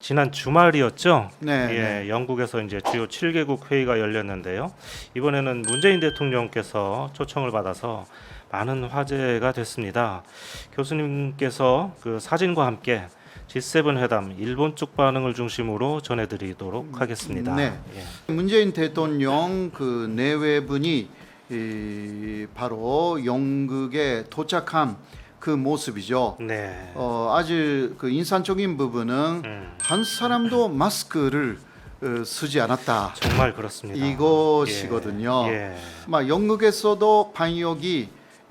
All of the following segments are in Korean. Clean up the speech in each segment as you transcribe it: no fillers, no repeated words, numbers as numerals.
지난 주말이었죠. 네, 예, 네. 영국에서 이제 주요 7개국 회의가 열렸는데요. 이번에는 문재인 대통령께서 초청을 받아서 많은 화제가 됐습니다. 교수님께서 그 사진과 함께 G7 회담 일본 쪽 반응을 중심으로 전해드리도록 하겠습니다. 네. 예. 문재인 대통령 그 내외분이 바로 영국에 도착한 그 모습이죠. 네. 아주 그 인상적인 부분은 한 사람도 마스크를 쓰지 않았다. 정말 그렇습니다. 이것이거든요. 예. 막 영국에서도 방역이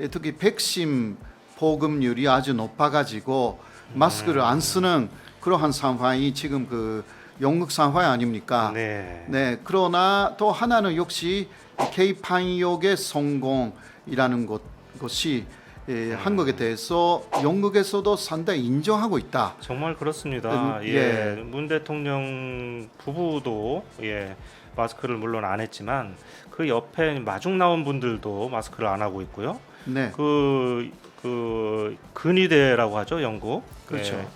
특히 백신 보급률이 아주 높아가지고 마스크를 안 쓰는 그러한 상황이 지금 그 영국 상황 아닙니까? 네. 네. 그러나 또 하나는 역시 K 방역의 성공이라는 것이 한국에 대해서 영국에서도 상당히 인정하고 있다. 정말 그렇습니다. 예. 문 대통령 부부도 마스크를 물론 안 했지만 그 옆에 마중 나온 분들도 마스크를 안 하고 있고요. 네. 그 근위대라고 하죠, 영국. 그렇죠.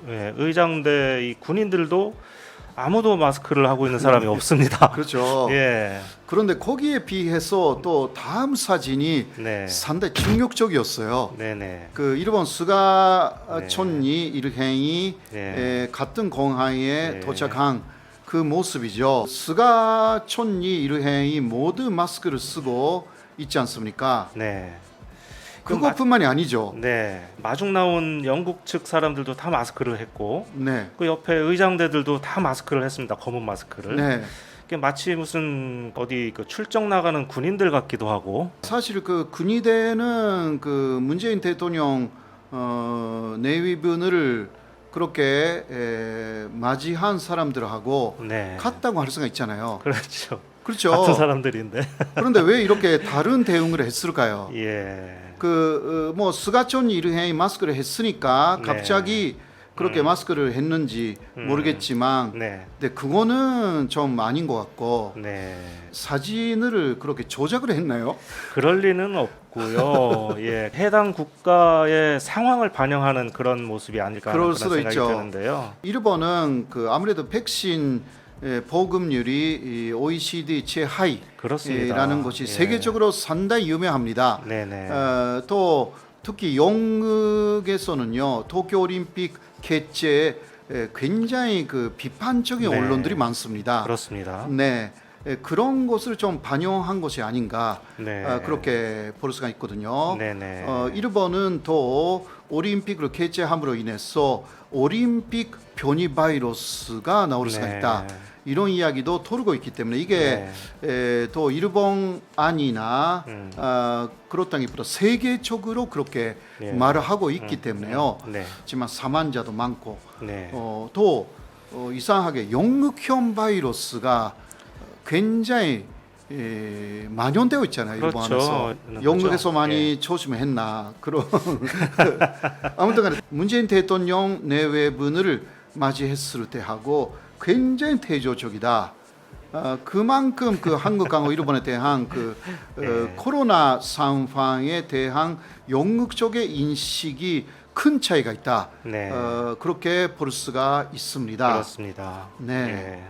의장대 이 군인들도 아무도 마스크를 하고 있는 사람이 없습니다. 그렇죠. 예. 그런데 거기에 비해서 또 다음 사진이 네. 상당히 충격적이었어요. 네네. 그 일본 스가촌이 일행이 네. 같은 공항에 네. 도착한 그 모습이죠. 스가촌이 일행이 모두 마스크를 쓰고 있지 않습니까? 네. 그것뿐만이 아니죠. 네. 마중 나온 영국 측 사람들도 다 마스크를 했고 네. 그 옆에 의장대들도 다 마스크를 했습니다. 검은 마스크를. 네. 이게 마치 무슨 어디 그 출정 나가는 군인들 같기도 하고. 사실 그 군의대는 그 문재인 대통령 내위분을 그렇게 맞이한 사람들하고 네. 같다고 할 수가 있잖아요. 그렇죠. 그렇죠. 같은 사람들인데. 그런데 왜 이렇게 다른 대응을 했을까요? 예. 뭐 스가촌 일행이 마스크를 했으니까 네. 갑자기 그렇게 마스크를 했는지 모르겠지만, 네. 근데 그거는 좀 아닌 것 같고 네. 사진을 그렇게 조작을 했나요? 그럴 리는 없고요. 예. 해당 국가의 상황을 반영하는 그런 모습이 아닐까 하는 그럴 그런 수도 생각이 있죠. 드는데요. 일본은 그 아무래도 백신 보급률이 이 OECD 그렇습니다. 최하위라는 것이 예. 세계적으로 상당히 유명합니다. 네네. 또 특히 영국에서는요 도쿄올림픽 개최에 굉장히 그 비판적인 네. 언론들이 많습니다. 그렇습니다. 네, 그런 것을 좀 반영한 것이 아닌가 네. 그렇게 볼 수가 있거든요. 네네. 일본은 또 올림픽을 개최함으로 인해서 올림픽 변이 바이러스가 나올 수가 네. 있다. 이런 이야기도 돌고 있기 때문에 이게 또 일본 안이나 그렇다기보다 세계적으로 그렇게 네. 말을 하고 있기 때문에요. 네. 하지만 사망자도 많고 네. 또 이상하게 영국형 바이러스가 굉장히 만연되어 있잖아요. 그렇죠. 일본에서 그렇죠. 영국에서 많이 조심했나 그런 아무튼간에 문재인 대통령 내외분을 맞이했을 때하고 굉장히 대조적이다. 그만큼 그 한국하고 일본에 대한 그 코로나 상황에 대한 영국 쪽의 인식이 큰 차이가 있다. 네. 그렇게 볼 수가 있습니다. 그렇습니다. 네.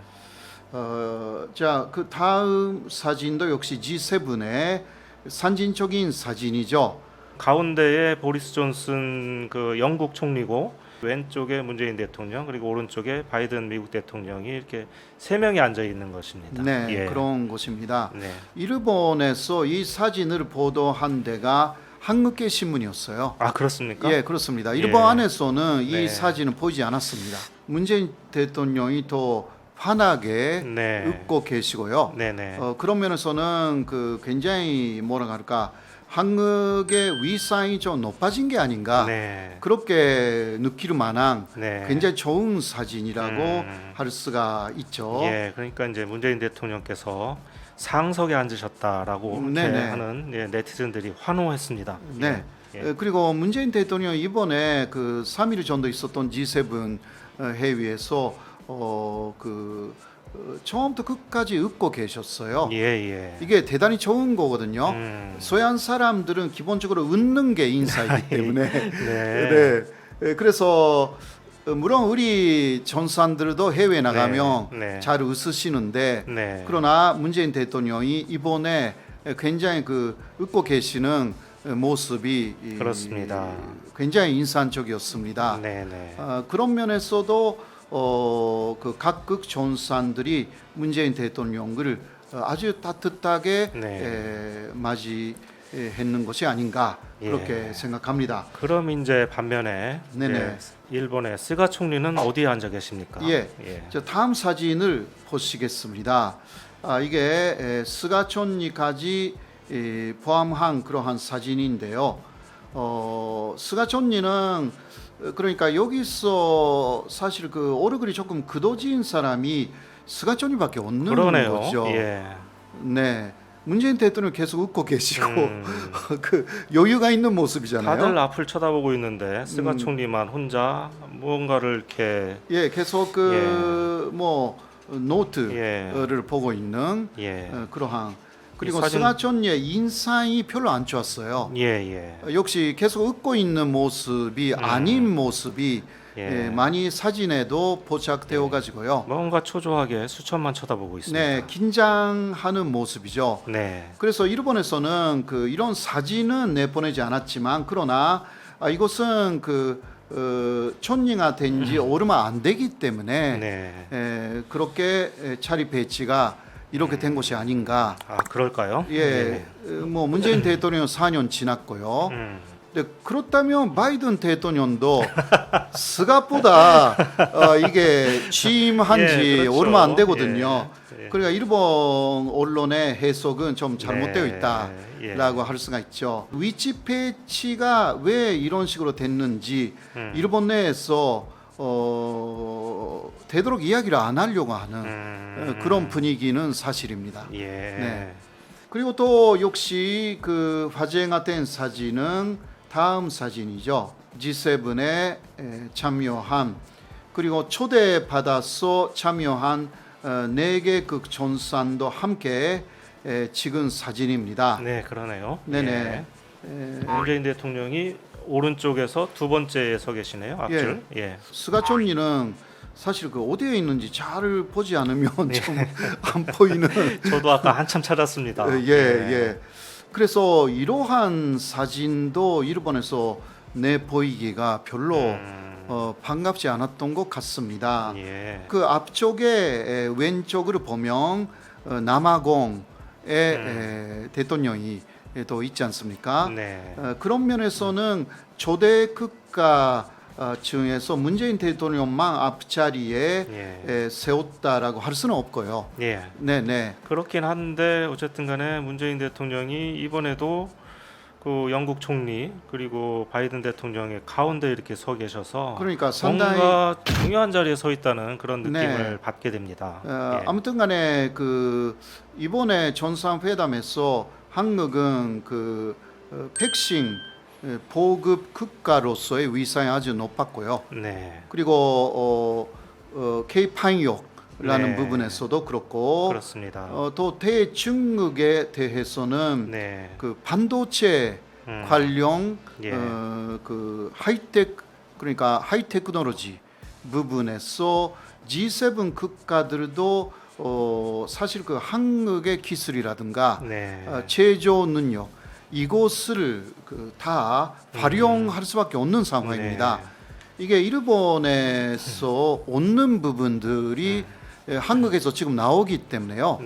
자, 그 다음 사진도 역시 G7의 상징적인 사진이죠. 가운데에 보리스 존슨 그 영국 총리고 왼쪽에 문재인 대통령 그리고 오른쪽에 바이든 미국 대통령이 이렇게 세 명이 앉아 있는 것입니다. 네, 예. 그런 것입니다. 네. 일본에서 이 사진을 보도한 데가 한국계 신문이었어요. 아 그렇습니까? 예, 그렇습니다. 일본 안에서는 이 네. 사진은 보이지 않았습니다. 문재인 대통령이 더 환하게 네. 웃고 계시고요. 네네. 그런 면에서는 그 굉장히 뭐라 할까 한국의 위상이 좀 높아진 게 아닌가 네. 그렇게 느낄 만한 네. 굉장히 좋은 사진이라고 할 수가 있죠. 예, 그러니까 이제 문재인 대통령께서 상석에 앉으셨다라고 이렇게 네네. 하는 네티즌들이 환호했습니다. 네. 예. 그리고 문재인 대통령 이번에 그 3일 전도 있었던 G7 회의에서 처음부터 끝까지 웃고 계셨어요. 예. 이게 대단히 좋은 거거든요. 서양 사람들은 기본적으로 웃는 게 인사이기 때문에. 네. 그래서 물론 우리 전산들도 해외 나가면 네. 잘 웃으시는데 네. 그러나 문재인 대통령이 이번에 굉장히 그 웃고 계시는 모습이 그렇습니다. 굉장히 인상적이었습니다. 네네. 그런 면에서도 그 각국 전산들이 문재인 대통령을 아주 따뜻하게 맞이했는 것이 아닌가 그렇게 생각합니다. 그럼 이제 반면에 네네. 일본의 스가 총리는 어디에 앉아 계십니까? 예. 저 다음 사진을 보시겠습니다. 이게 스가 총리까지 포함한 그러한 사진인데요. 스가 총리는 그러니까 여기서 사실 그 얼굴이 조금 그도진 사람이 스가 총리밖에 없는 그러네요. 거죠. 예. 네. 문재인 대통령 계속 웃고 계시고 그 여유가 있는 모습이잖아요. 다들 앞을 쳐다보고 있는데 스가 총리만 혼자 뭔가를 이렇게 계속 뭐 노트를 보고 있는 그러한 그리고 사진... 스가 총리의 인상이 별로 안 좋았어요. 역시 계속 웃고 있는 모습이 아닌 모습이 많이 사진에도 포착되어 가지고요. 뭔가 초조하게 수천만 쳐다보고 있습니다. 네, 긴장하는 모습이죠. 네. 그래서 일본에서는 이런 사진은 내보내지 않았지만 그러나 이것은 총리가 된 지 얼마 안 되기 때문에 그렇게 자리 배치가 이렇게 된 것이 아닌가. 그럴까요? 뭐 문재인 대통령은 4년 지났고요. 네, 그렇다면 바이든 대통령도 스가보다 이게 취임한 지 그렇죠. 얼마 안 되거든요. 그러니까 일본 언론의 해석은 좀 잘못되어 있다라고 할 수가 있죠. 위치 배치가 왜 이런 식으로 됐는지 일본 내에서 되도록 이야기를 안 하려고 하는 그런 분위기는 사실입니다. 네. 그리고 또 역시 그 화제가 된 사진은 다음 사진이죠. G7에 참여한 그리고 초대받아서 참여한 4개 극전산도 함께 찍은 사진입니다. 네, 그러네요. 네네. 문재인 대통령이 오른쪽에서 두 번째에 서 계시네요. 앞줄. 스가 총리는 사실 어디에 있는지 잘 보지 않으면 좀 안 보이는. 저도 아까 한참 찾았습니다. 그래서 이러한 사진도 일본에서 내보이기가 별로 반갑지 않았던 것 같습니다. 그 앞쪽에 왼쪽으로 보면 남아공의 대통령이 또 있지 않습니까? 그런 면에서는 조대 국가 중에서 문재인 대통령만 앞자리에 세웠다라고 할 수는 없고요. 그렇긴 한데 어쨌든 간에 문재인 대통령이 이번에도 그 영국 총리 그리고 바이든 대통령의 가운데 이렇게 서 계셔서 그러니까 상당히 뭔가 중요한 자리에 서 있다는 그런 느낌을 받게 됩니다. 아무튼 간에 이번에 정상회담에서 한국은 백신 보급 국가로서의 위상이 아주 높았고요. 그리고 K-방역라는 부분에서도 그렇고 그렇습니다. 또 대중국에 대해서는 반도체 관련 그러니까 하이테크놀로지 부분에서 G7 국가들도 사실 한국의 기술이라든가 제조 능력 이것을 다 활용할 수밖에 없는 상황입니다. 이게 일본에서 얻는 부분들이 한국에서 지금 나오기 때문에요.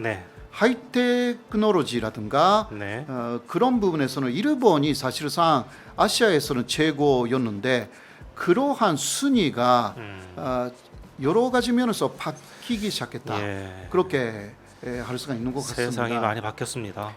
하이테크놀로지라든가 그런 부분에서는 일본이 사실상 아시아에서는 최고였는데 그러한 순위가 여러 가지 면에서 바뀌기 시작했다. 그렇게 할 수가 있는 것 같습니다. 세상이 많이 바뀌었습니다.